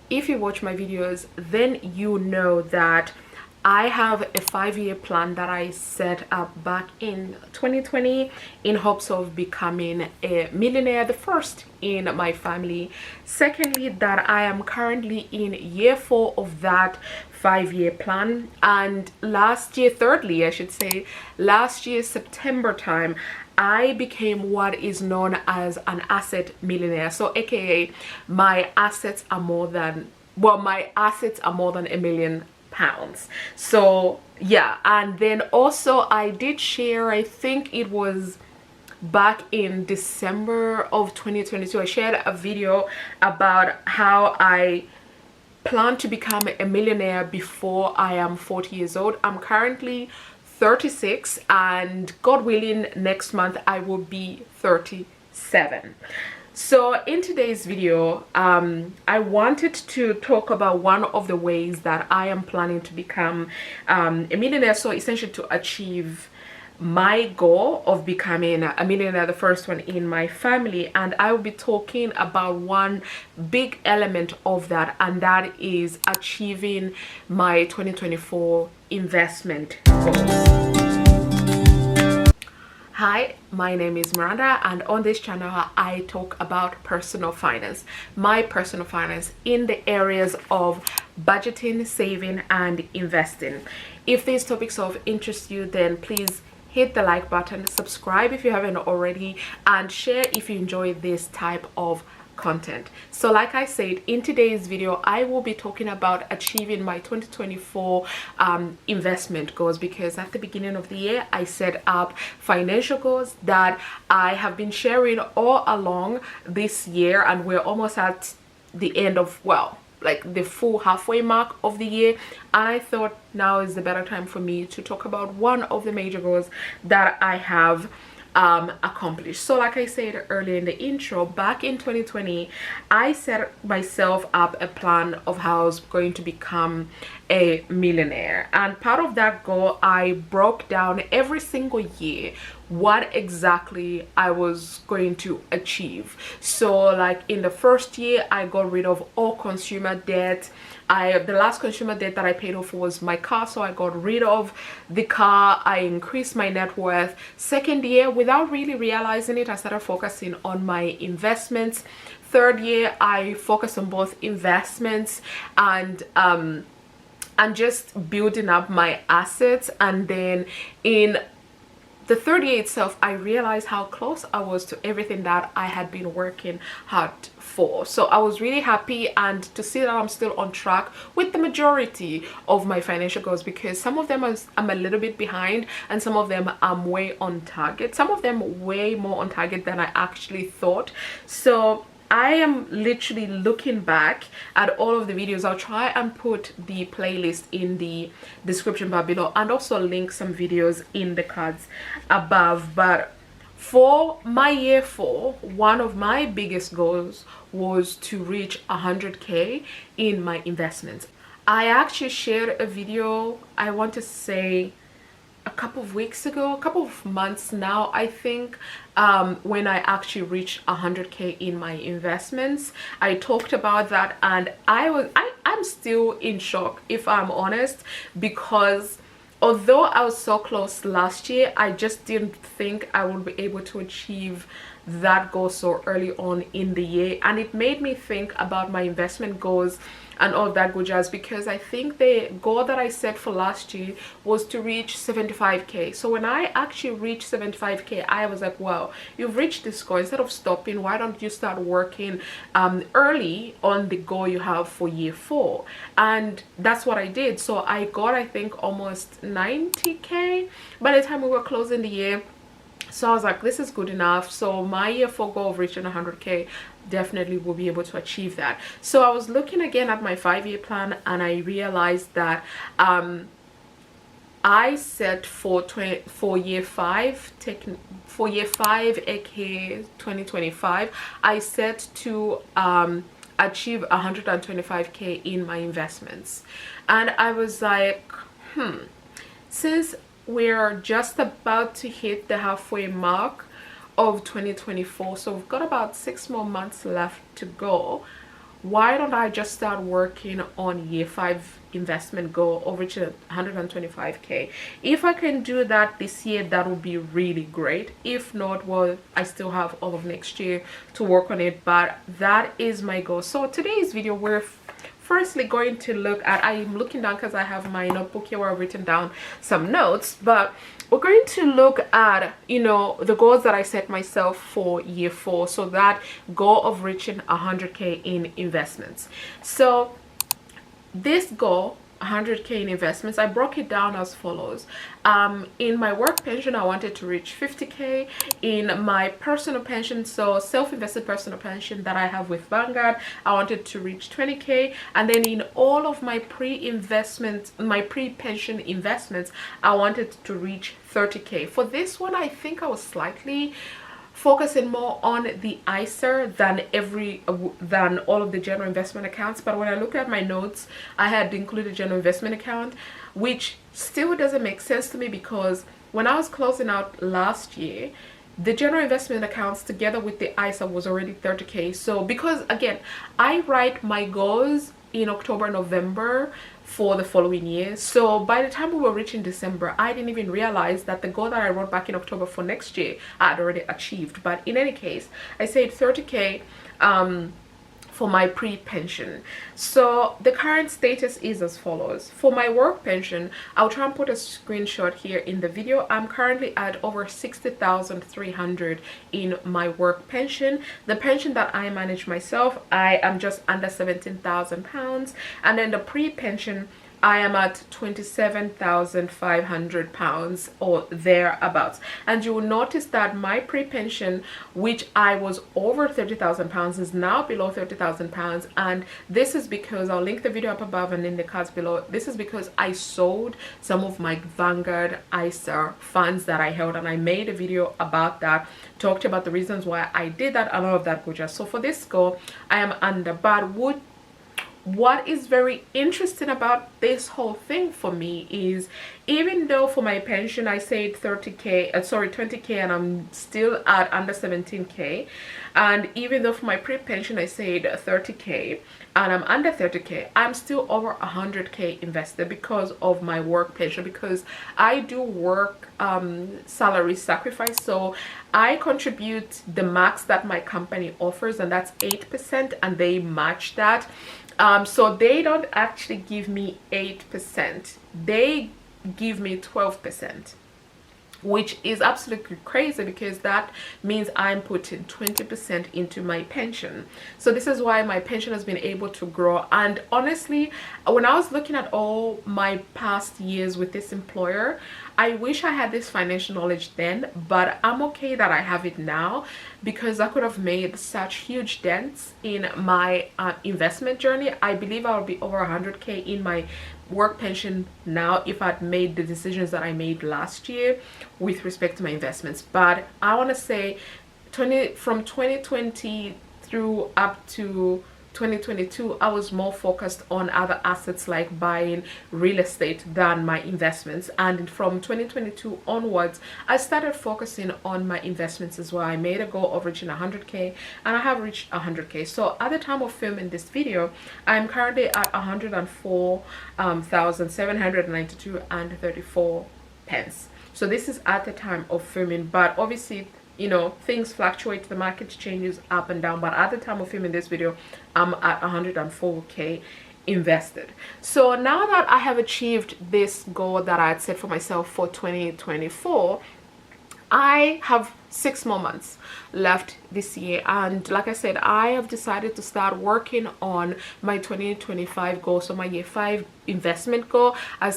if you watch my videos, then you know that I have a 5-year plan that I set up back in 2020 in hopes of becoming a millionaire, the first in my family. Secondly, that I am currently in year 4 of that 5-year plan. And last year, thirdly, I should say, last year, September time, I became what is known as an asset millionaire. So aka my assets are more than, well, my assets are more than £1 million. So yeah, and then also I did share, I think it was back in December of 2022, I shared a video about how I plan to become a millionaire before I am 40 years old. I'm currently 36, and God willing, next month I will be 37. So in today's video, I wanted to talk about one of the ways that I am planning to become a millionaire. So essentially to achieve my goal of becoming a millionaire, the first one in my family. And I will be talking about one big element of that, and that is achieving my 2024 investment goals. Hi, my name is Miranda, and on this channel I talk about personal finance, my personal finance in the areas of budgeting, saving and investing. If these topics of interest you, then please hit the like button, subscribe if you haven't already, and share if you enjoy this type of content. So like I said, in today's video I will be talking about achieving my 2024 investment goals, because at the beginning of the year I set up financial goals that I have been sharing all along this year, and we're almost at the end of, well, like the full halfway mark of the year, and I thought now is the better time for me to talk about one of the major goals that I have accomplished. So like I said earlier in the intro, back in 2020 I set myself up a plan of how I was going to become a millionaire, and part of that goal I broke down every single year what exactly I was going to achieve. So like in the first year I got rid of all consumer debt. The last consumer debt that I paid off was my car, so I got rid of the car. I increased my net worth. Second year, without really realizing it, I started focusing on my investments. Third year I focused on both investments and just building up my assets. And then in the third year itself, I realized how close I was to everything that I had been working hard for. So I was really happy, and to see that I'm still on track with the majority of my financial goals, because some of them I'm a little bit behind, and some of them I'm way on target. Some of them way more on target than I actually thought. So I am literally looking back at all of the videos. I'll try and put the playlist in the description bar below, and also link some videos in the cards above. But for my year 4, one of my biggest goals was to reach 100k in my investments. I actually shared a video, I want to say a couple of weeks ago, a couple of months now, I think, when I actually reached 100k in my investments. I talked about that, and I'm still in shock, if I'm honest, because although I was so close last year, I just didn't think I would be able to achieve that goal so early on in the year. And it made me think about my investment goals and all of that good jazz, because I think the goal that I set for last year was to reach 75k. So when I actually reached 75k, I was like, wow, you've reached this goal. Instead of stopping, why don't you start working early on the goal you have for year 4? And that's what I did. So I got, I think, almost 90k by the time we were closing the year. So I was like, this is good enough. So my year 4 goal of reaching 100k, definitely will be able to achieve that. So I was looking again at my 5-year plan, and I realized that I set for year 5, aka 2025, I set to achieve 125k in my investments. And I was like, since we're just about to hit the halfway mark of 2024, so we've got about 6 more months left to go, why don't I just start working on year 5 investment goal of reaching 125k? If I can do that this year, that would be really great. If not, well, I still have all of next year to work on it, but that is my goal. So today's video, we're firstly going to look at, I'm looking down because I have my notebook here where I've written down some notes, but we're going to look at, you know, the goals that I set myself for year 4. So that goal of reaching 100k in investments. So this goal, 100k in investments, I broke it down as follows. In my work pension, I wanted to reach 50k. In my personal pension, so self-invested personal pension that I have with Vanguard, I wanted to reach 20k. And then in all of my pre-investment, my pre-pension investments, I wanted to reach 30k. For this one, I think I was slightly focusing more on the ISA than all of the general investment accounts. But when I look at my notes, I had included general investment account, which still doesn't make sense to me, because when I was closing out last year, the general investment accounts together with the ISA was already 30k. So because again, I write my goals in October, November for the following year. So by the time we were reaching December, I didn't even realize that the goal that I wrote back in October for next year I had already achieved. But in any case, I said 30k for my pre-pension. So the current status is as follows. For my work pension, I'll try and put a screenshot here in the video. I'm currently at over 60,300 in my work pension. The pension that I manage myself, I am just under 17,000 pounds, and then the pre-pension, I am at 27,500 pounds or thereabouts. And you will notice that my pre-pension, which I was over 30,000 pounds, is now below 30,000 pounds. And this is because, I'll link the video up above and in the cards below, this is because I sold some of my Vanguard ISA funds that I held, and I made a video about that, talked about the reasons why I did that and all of that gorgeous. So for this goal, I am under. But what is very interesting about this whole thing for me is, even though for my pension I said 20k, and I'm still at under 17k, and even though for my pre-pension I said 30k and I'm under 30k, I'm still over 100k invested because of my work pension, because I do work salary sacrifice. So I contribute the max that my company offers, and that's 8%, and they match that. So they don't actually give me 8%, they give me 12%, which is absolutely crazy, because that means I'm putting 20% into my pension. So this is why my pension has been able to grow. And honestly, when I was looking at all my past years with this employer, I wish I had this financial knowledge then, but I'm okay that I have it now, because I could have made such huge dents in my investment journey. I believe I'll be over 100k in my work pension now if I'd made the decisions that I made last year with respect to my investments. But I want to say from 2020 through up to 2022, I was more focused on other assets like buying real estate than my investments. And from 2022 onwards, I started focusing on my investments as well. I made a goal of reaching 100k, and I have reached 100k. So at the time of filming this video, I'm currently at 104,792 and 34 pence. So this is at the time of filming, but obviously, you know, things fluctuate, the market changes up and down, but at the time of filming this video, I'm at 104k invested. So now that I have achieved this goal that I had set for myself for 2024, I have 6 more months left this year, and like I said, I have decided to start working on my 2025 goal. So my year 5 investment goal, I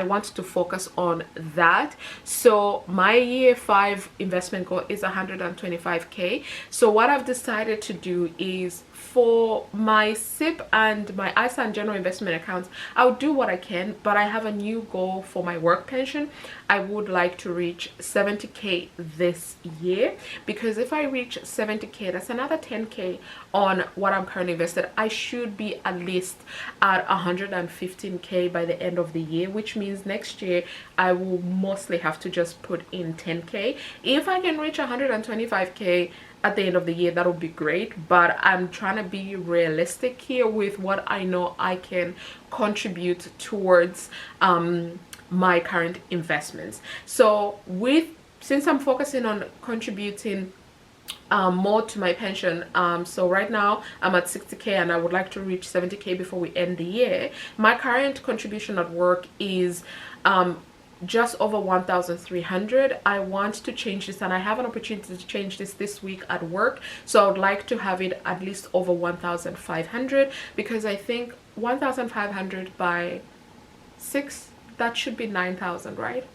wanted to focus on that. So my year 5 investment goal is 125k. So what I've decided to do is, for my SIP and my ISA and general investment accounts, I'll do what I can, but I have a new goal for my work pension. I would like to reach 70k this year, because if I reach 70k, that's another 10k on what I'm currently invested. I should be at least at 115k by the end of the year, which means next year I will mostly have to just put in 10k. If I can reach 125k, at the end of the year, that would be great. But I'm trying to be realistic here with what I know I can contribute towards my current investments. So since I'm focusing on contributing more to my pension, so right now I'm at 60k and I would like to reach 70k before we end the year. My current contribution at work is just over 1,300. I want to change this, and I have an opportunity to change this week at work, so I would like to have it at least over 1,500, because I think 1,500 by 6, that should be 9,000, right?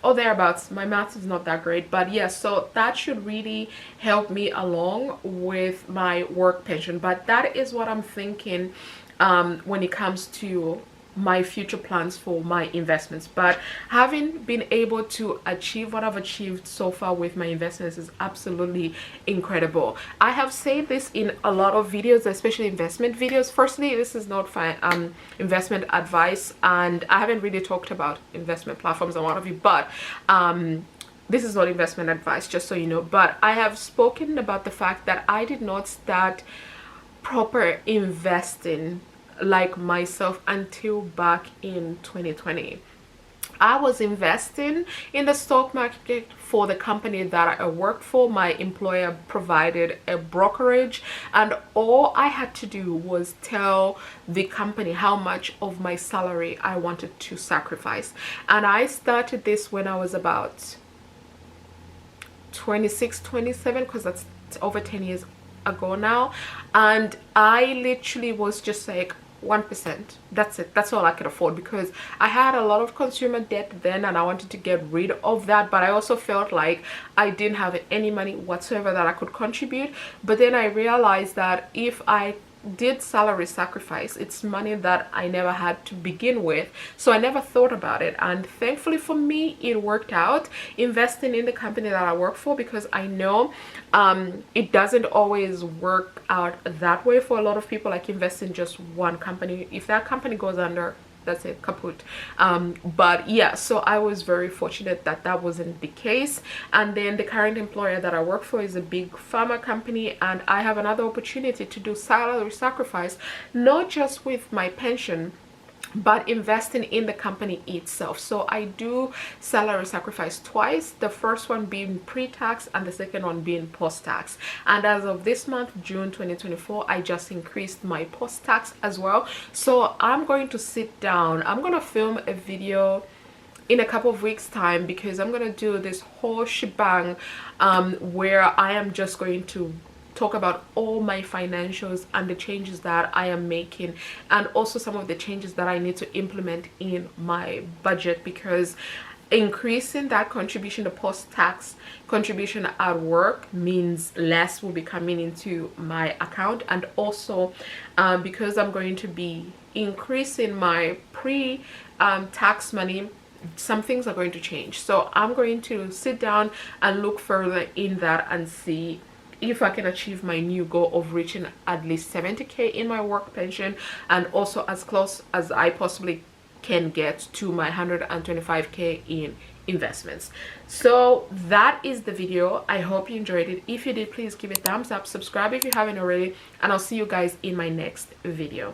Or thereabouts. My math is not that great, but yes, so that should really help me along with my work pension. But that is what I'm thinking when it comes to my future plans for my investments. But having been able to achieve what I've achieved so far with my investments is absolutely incredible. I have said this in a lot of videos, especially investment videos. Firstly, this is not investment advice, and I haven't really talked about investment platforms a lot of you, but this is not investment advice, just so you know. But I have spoken about the fact that I did not start proper investing like myself until back in 2020. I was investing in the stock market for the company that I worked for. My employer provided a brokerage, and all I had to do was tell the company how much of my salary I wanted to sacrifice. And I started this when I was about 26, 27, because that's over 10 years ago now. And I literally was just like, 1%, that's it, that's all I could afford, because I had a lot of consumer debt then and I wanted to get rid of that. But I also felt like I didn't have any money whatsoever that I could contribute. But then I realized that if I did salary sacrifice, it's money that I never had to begin with, so I never thought about it. And thankfully for me, it worked out investing in the company that I work for, because I know it doesn't always work out that way for a lot of people. Like, invest in just one company, if that company goes under, that's it, kaput. But yeah, so I was very fortunate that that wasn't the case. And then the current employer that I work for is a big pharma company, and I have another opportunity to do salary sacrifice, not just with my pension, but investing in the company itself. So I do salary sacrifice twice, the first one being pre-tax and the second one being post-tax. And as of this month, June 2024, I just increased my post-tax as well. So I'm going to sit down, I'm going to film a video in a couple of weeks time, because I'm going to do this whole shebang where I am just going to talk about all my financials and the changes that I am making, and also some of the changes that I need to implement in my budget, because increasing that contribution, the post-tax contribution at work, means less will be coming into my account. And also because I'm going to be increasing my pre-tax money, some things are going to change. So I'm going to sit down and look further in that and see if I can achieve my new goal of reaching at least 70k in my work pension, and also as close as I possibly can get to my 125k in investments. So that is the video. I hope you enjoyed it. If you did, please give it a thumbs up, subscribe if you haven't already, and I'll see you guys in my next video.